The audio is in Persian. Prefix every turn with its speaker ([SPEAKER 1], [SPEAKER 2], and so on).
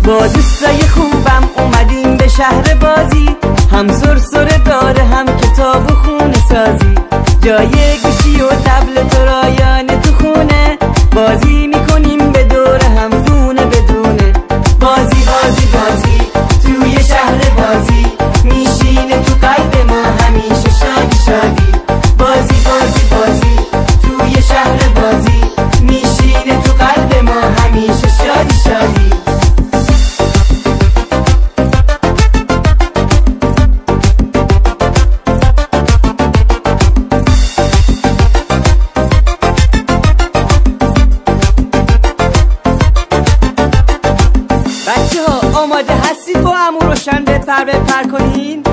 [SPEAKER 1] با دوستای خوبم اومدیم به شهر بازی، هم سرسره داره هم کتاب و خونه سازی، جای گوشی و تبلت و رایانه تو خونه، بازی میکنیم به دور هم دونه بدونه. بازی بازی بازی توی شهر بازی، میشینه تو قلب ما همیشه شادی شادی. بازی بازی بازی توی شهر بازی، میشینه تو قلب ما همیشه شادی شادی. بچه ها آماده هستید با عمو روشن بپر کنین؟